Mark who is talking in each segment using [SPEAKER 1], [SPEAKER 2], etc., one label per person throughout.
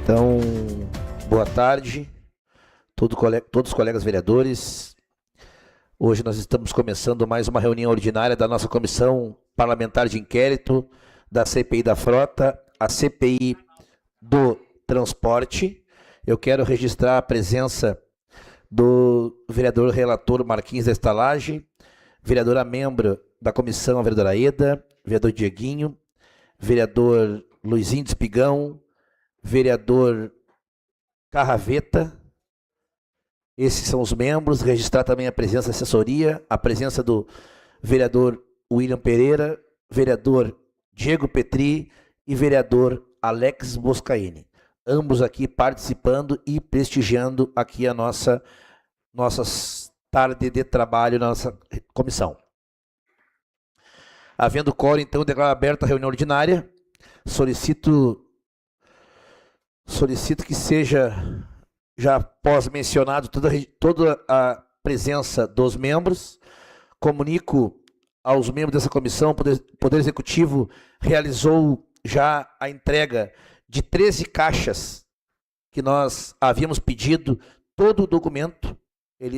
[SPEAKER 1] Então, boa tarde, todos os colegas vereadores. Hoje nós estamos começando mais uma reunião ordinária da nossa Comissão Parlamentar de Inquérito, da CPI da Frota, a CPI do Transporte. Eu quero registrar a presença do vereador relator Markinhos da Estalagem, vereadora membro da comissão, a vereadora Eda, vereador Dieguinho, vereador Luizinho de Espigão, vereador Carravetta. Esses são os membros. Registrar também a presença da assessoria, a presença do vereador William Pereira, vereador Diego Petri e vereador Alex Boscaini. Ambos aqui participando e prestigiando aqui a nossa tarde de trabalho na nossa comissão. Havendo quórum, então, declaro aberta a reunião ordinária. Solicito que seja, já após mencionado, toda a presença dos membros. Comunico aos membros dessa comissão, o Poder Executivo realizou já a entrega de 13 caixas que nós havíamos pedido, todo o documento.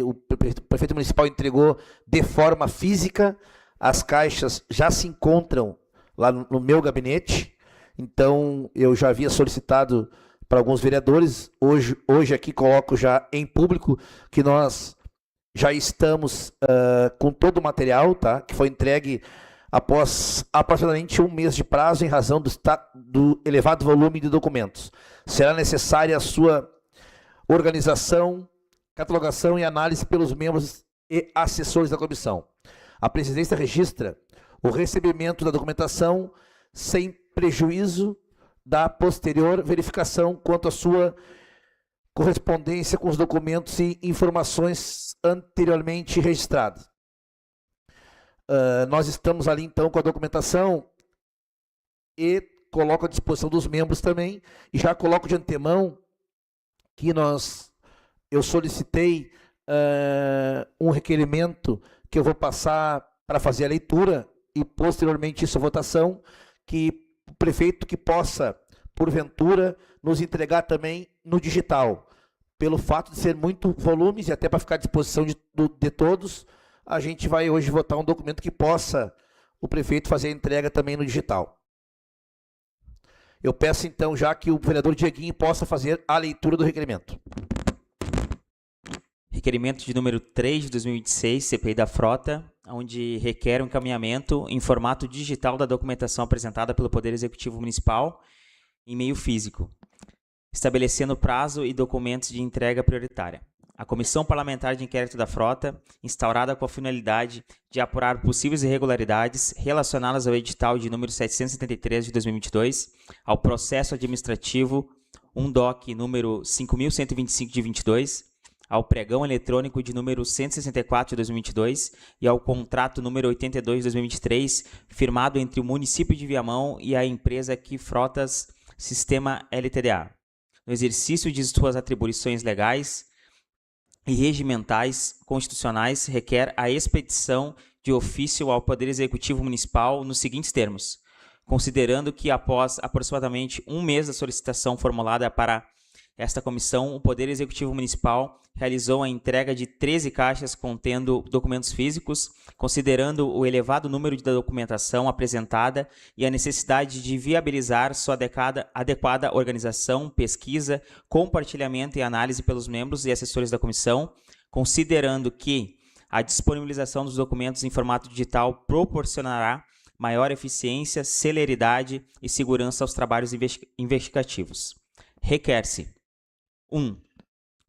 [SPEAKER 1] O prefeito municipal entregou de forma física. As caixas já se encontram lá no meu gabinete. Então, eu já havia solicitado para alguns vereadores. Hoje aqui coloco já em público que nós já estamos com todo o material, tá? Que foi entregue após aproximadamente um mês de prazo em razão do elevado volume de documentos. Será necessária a sua organização, catalogação e análise pelos membros e assessores da comissão. A presidência registra o recebimento da documentação sem prejuízo da posterior verificação quanto à sua correspondência com os documentos e informações anteriormente registradas. Nós estamos ali, então, com a documentação e coloco à disposição dos membros também, e já coloco de antemão que eu solicitei um requerimento que eu vou passar para fazer a leitura e, posteriormente, isso a votação, que o prefeito que possa, porventura, nos entregar também no digital. Pelo fato de ser muito volumes e até para ficar à disposição de todos, a gente vai hoje votar um documento que possa o prefeito fazer a entrega também no digital. Eu peço, então, já que o vereador Dieguinho possa fazer a leitura do requerimento.
[SPEAKER 2] Requerimento de número 3 de 2026, CPI da Frota, onde requer um encaminhamento em formato digital da documentação apresentada pelo Poder Executivo Municipal em meio físico, estabelecendo prazo e documentos de entrega prioritária. A Comissão Parlamentar de Inquérito da Frota, instaurada com a finalidade de apurar possíveis irregularidades relacionadas ao edital de número 773 de 2022, ao processo administrativo DOC número 5.125 de 22, ao pregão eletrônico de número 164 de 2022 e ao contrato número 82 de 2023, firmado entre o município de Viamão e a empresa Q Frotas Sistemas Ltda. No exercício de suas atribuições legais e regimentais constitucionais, requer a expedição de ofício ao Poder Executivo Municipal nos seguintes termos: considerando que após aproximadamente um mês da solicitação formulada para esta comissão, o Poder Executivo Municipal realizou a entrega de 13 caixas contendo documentos físicos, considerando o elevado número de documentação apresentada e a necessidade de viabilizar sua adequada organização, pesquisa, compartilhamento e análise pelos membros e assessores da comissão, considerando que a disponibilização dos documentos em formato digital proporcionará maior eficiência, celeridade e segurança aos trabalhos investigativos. Requer-se: 1.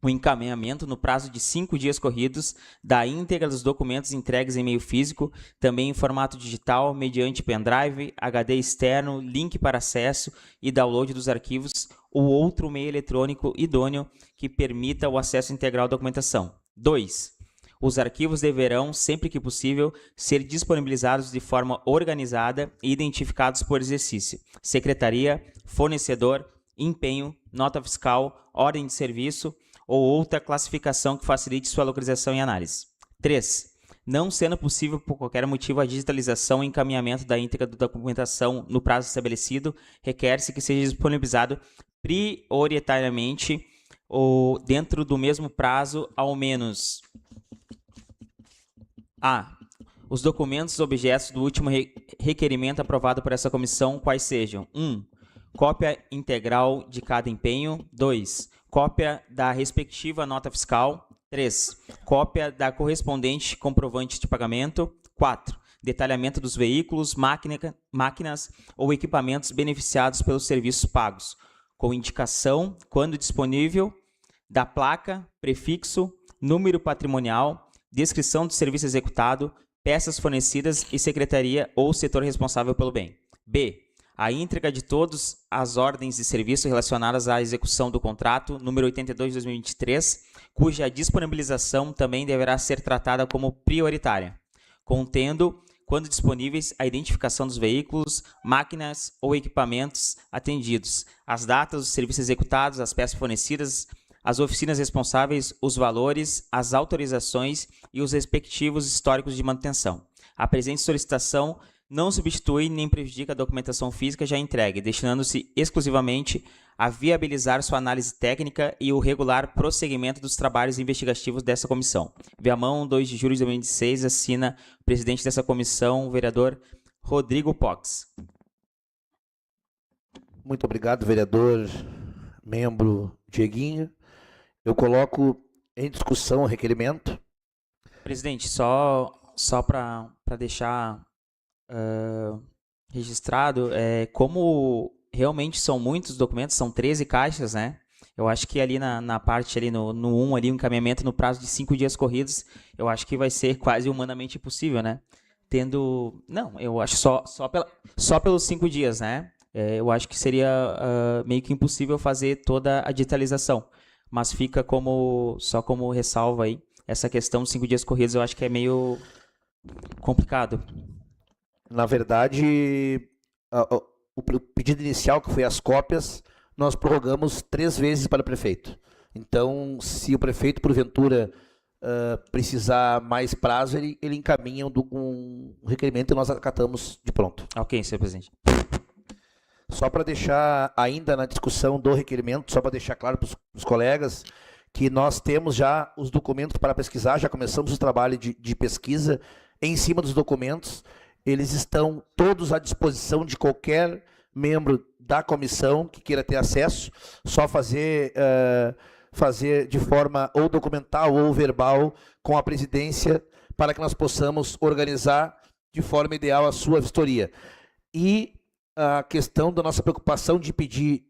[SPEAKER 2] O encaminhamento no prazo de 5 dias corridos da íntegra dos documentos entregues em meio físico, também em formato digital, mediante pendrive, HD externo, link para acesso e download dos arquivos ou outro meio eletrônico idôneo que permita o acesso integral à documentação. 2. Os arquivos deverão, sempre que possível, ser disponibilizados de forma organizada e identificados por exercício, secretaria, fornecedor, empenho, nota fiscal, ordem de serviço ou outra classificação que facilite sua localização e análise. 3. Não sendo possível, por qualquer motivo, a digitalização e encaminhamento da íntegra da documentação no prazo estabelecido, requer-se que seja disponibilizado prioritariamente ou dentro do mesmo prazo, ao menos a. Os documentos objetos do último requerimento aprovado por essa comissão, quais sejam: 1. Cópia integral de cada empenho. 2. Cópia da respectiva nota fiscal. 3. Cópia da correspondente comprovante de pagamento. 4. Detalhamento dos veículos, máquinas ou equipamentos beneficiados pelos serviços pagos, com indicação, quando disponível, da placa, prefixo, número patrimonial, descrição do serviço executado, peças fornecidas e secretaria ou setor responsável pelo bem. B. A íntegra de todas as ordens de serviço relacionadas à execução do contrato, número 82 de 2023, cuja disponibilização também deverá ser tratada como prioritária, contendo, quando disponíveis, a identificação dos veículos, máquinas ou equipamentos atendidos, as datas dos serviços executados, as peças fornecidas, as oficinas responsáveis, os valores, as autorizações e os respectivos históricos de manutenção. A presente solicitação não substitui nem prejudica a documentação física já entregue, destinando-se exclusivamente a viabilizar sua análise técnica e o regular prosseguimento dos trabalhos investigativos dessa comissão. Viamão, 2 de julho de 2016, assina o presidente dessa comissão, o vereador Rodrigo Pox.
[SPEAKER 1] Muito obrigado, vereador, membro Dieguinho. Eu coloco em discussão o requerimento.
[SPEAKER 2] Presidente, só para deixar registrado, como realmente são muitos documentos, são 13 caixas, né? Eu acho que ali na parte, ali no 1, ali, o encaminhamento no prazo de 5 dias corridos, eu acho que vai ser quase humanamente impossível, né? Não, eu acho só pelos 5 dias, né? Eu acho que seria meio que impossível fazer toda a digitalização. Mas fica só como ressalva aí, essa questão dos 5 dias corridos, eu acho que é meio complicado.
[SPEAKER 1] Na verdade, o pedido inicial, que foi as cópias, nós prorrogamos 3 vezes para o prefeito. Então, se o prefeito, porventura, precisar mais prazo, ele encaminha um requerimento e nós acatamos de pronto.
[SPEAKER 2] Ok, senhor presidente.
[SPEAKER 1] Só para deixar ainda na discussão do requerimento, só para deixar claro para os colegas, que nós temos já os documentos para pesquisar, já começamos o trabalho de pesquisa em cima dos documentos. Eles estão todos à disposição de qualquer membro da comissão que queira ter acesso, só fazer de forma ou documental ou verbal com a presidência, para que nós possamos organizar de forma ideal a sua vistoria. E a questão da nossa preocupação de pedir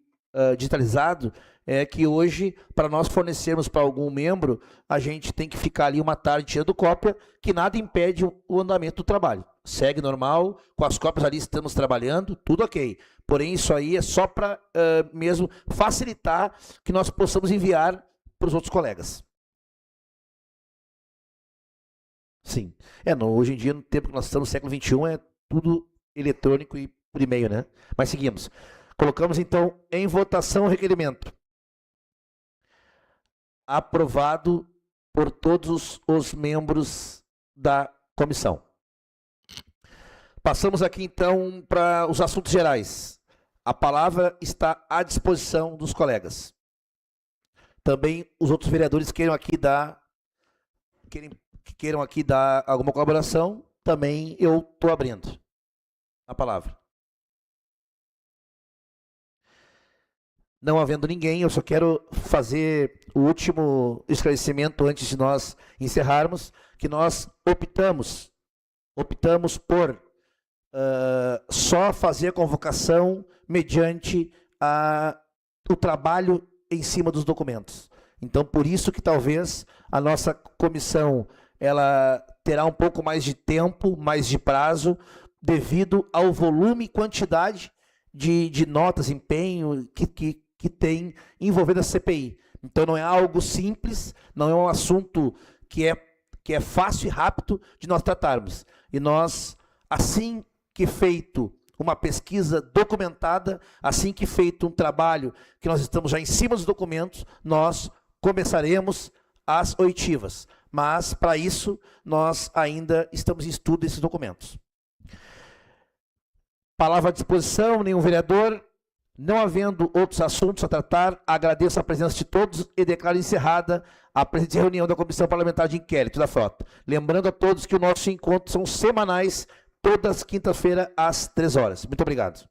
[SPEAKER 1] digitalizado é que hoje, para nós fornecermos para algum membro, a gente tem que ficar ali uma tarde tirando cópia, que nada impede o andamento do trabalho. Segue normal, com as cópias ali estamos trabalhando, tudo ok. Porém, isso aí é só para mesmo facilitar que nós possamos enviar para os outros colegas. Sim. Hoje em dia, no tempo que nós estamos, no século XXI, é tudo eletrônico e por e-mail, né? Mas seguimos. Colocamos, então, em votação o requerimento. Aprovado por todos os membros da comissão. Passamos aqui, então, para os assuntos gerais. A palavra está à disposição dos colegas. Também os outros vereadores queiram aqui dar alguma colaboração, também eu estou abrindo a palavra. Não havendo ninguém, eu só quero fazer o último esclarecimento antes de nós encerrarmos, que nós optamos por só fazer a convocação mediante o trabalho em cima dos documentos. Então, por isso que talvez a nossa comissão ela terá um pouco mais de tempo, mais de prazo, devido ao volume e quantidade de notas, empenho que tem envolvendo a CPI. Então não é algo simples, não é um assunto que é fácil e rápido de nós tratarmos. E nós, assim que feito uma pesquisa documentada, assim que feito um trabalho que nós estamos já em cima dos documentos, nós começaremos as oitivas. Mas, para isso, nós ainda estamos em estudo desses documentos. Palavra à disposição, nenhum vereador. Não havendo outros assuntos a tratar, agradeço a presença de todos e declaro encerrada a presente reunião da Comissão Parlamentar de Inquérito da Frota. Lembrando a todos que os nossos encontros são semanais, todas quinta-feira às 3 horas. Muito obrigado.